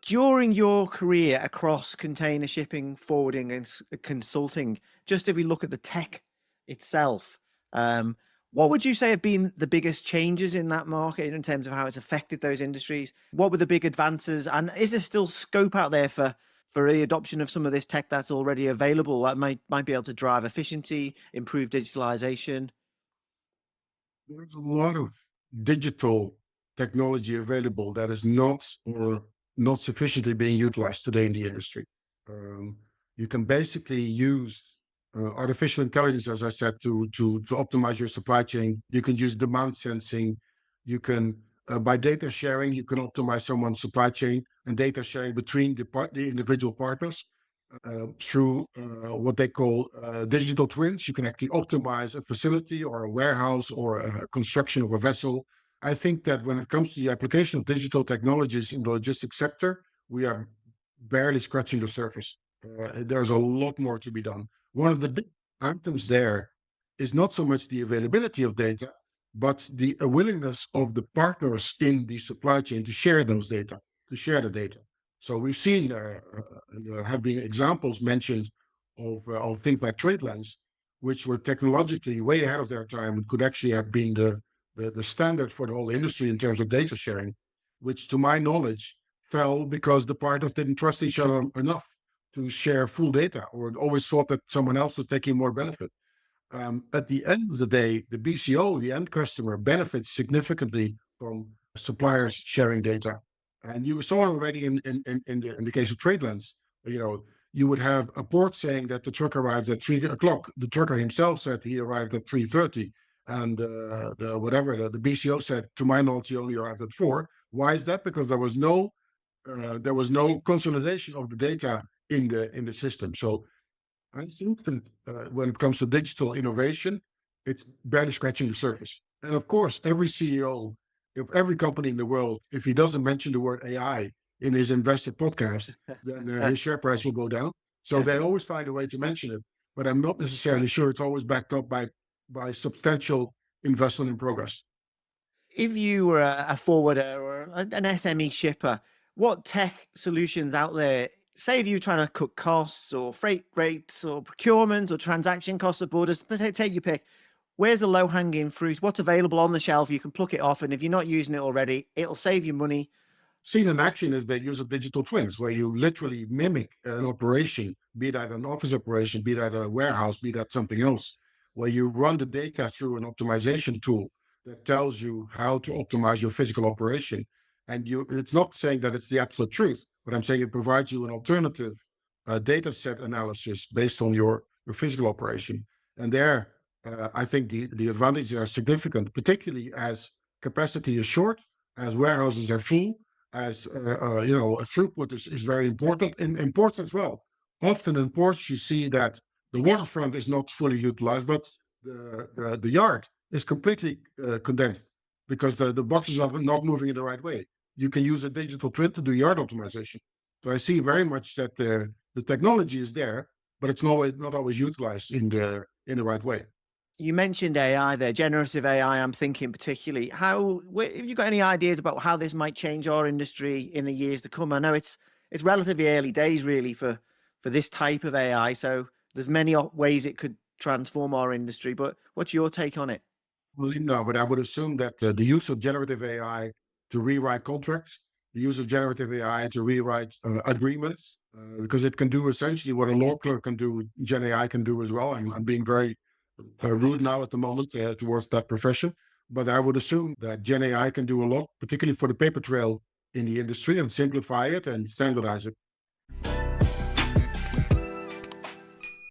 During your career across container shipping, forwarding, and consulting, just if we look at the tech itself, um, what would you say have been the biggest changes in that market in terms of how it's affected those industries? What were the big advances, and is there still scope out there for the adoption of some of this tech that's already available that might be able to drive efficiency, improve digitalization? There's a lot of digital technology available that is not or not sufficiently being utilized today in the industry. Um, you can basically use artificial intelligence, as I said, to optimize your supply chain. You can use demand sensing. You can by data sharing, you can optimize someone's supply chain and data sharing between the individual partners through what they call digital twins. You can actually optimize a facility or a warehouse or a construction of a vessel. I think that when it comes to the application of digital technologies in the logistics sector, we are barely scratching the surface. There's a lot more to be done. One of the big items there is not so much the availability of data, but the willingness of the partners in the supply chain to share those data, to share the data. So we've seen there have been examples mentioned of things like trade lines, which were technologically way ahead of their time and could actually have been the standard for the whole industry in terms of data sharing, which to my knowledge fell because the partners didn't trust each other enough to share full data or always thought that someone else was taking more benefit. At the end of the day, the BCO, the end customer, benefits significantly from suppliers sharing data. And you saw already in the case of trade lanes, you would have a port saying that the truck arrived at 3 o'clock. The trucker himself said he arrived at 3:30, and the BCO said, to my knowledge, he only arrived at 4. Why is that? Because there was no consolidation of the data in the system. So I think that when it comes to digital innovation, it's barely scratching the surface. And of course, every CEO of every company in the world, if he doesn't mention the word AI in his investor podcast, then his share price will go down. So they always find a way to mention it, but I'm not necessarily sure it's always backed up by substantial investment in progress. If you were a forwarder or an SME shipper, what tech solutions out there, say if you're trying to cut costs or freight rates or procurement or transaction costs of borders, but take your pick. Where's the low hanging fruit? What's available on the shelf? You can pluck it off. And if you're not using it already, it'll save you money. Seen in action is the use of digital twins, where you literally mimic an operation, be that an office operation, be that a warehouse, be that something else, where you run the data through an optimization tool that tells you how to optimize your physical operation. And it's not saying that it's the absolute truth, but I'm saying it provides you an alternative data set analysis based on your physical operation. And there, I think the advantages are significant, particularly as capacity is short, as warehouses are full, as a throughput is very important in ports as well. Often in ports, you see that the waterfront is not fully utilized, but the yard is completely condensed because the boxes are not moving in the right way. You can use a digital twin to do yard optimization. So I see very much that the technology is there, but it's not always utilized in the right way. You mentioned AI there, generative AI. I'm thinking particularly have you got any ideas about how this might change our industry in the years to come? I know it's relatively early days really for this type of AI. So there's many ways it could transform our industry, but what's your take on it? Well, no, but I would assume that the use of generative AI to rewrite contracts, the use of generative AI to rewrite agreements, because it can do essentially what a law clerk can do, Gen AI can do as well. I'm being very rude now at the moment towards that profession, but I would assume that Gen AI can do a lot, particularly for the paper trail in the industry, and simplify it and standardize it.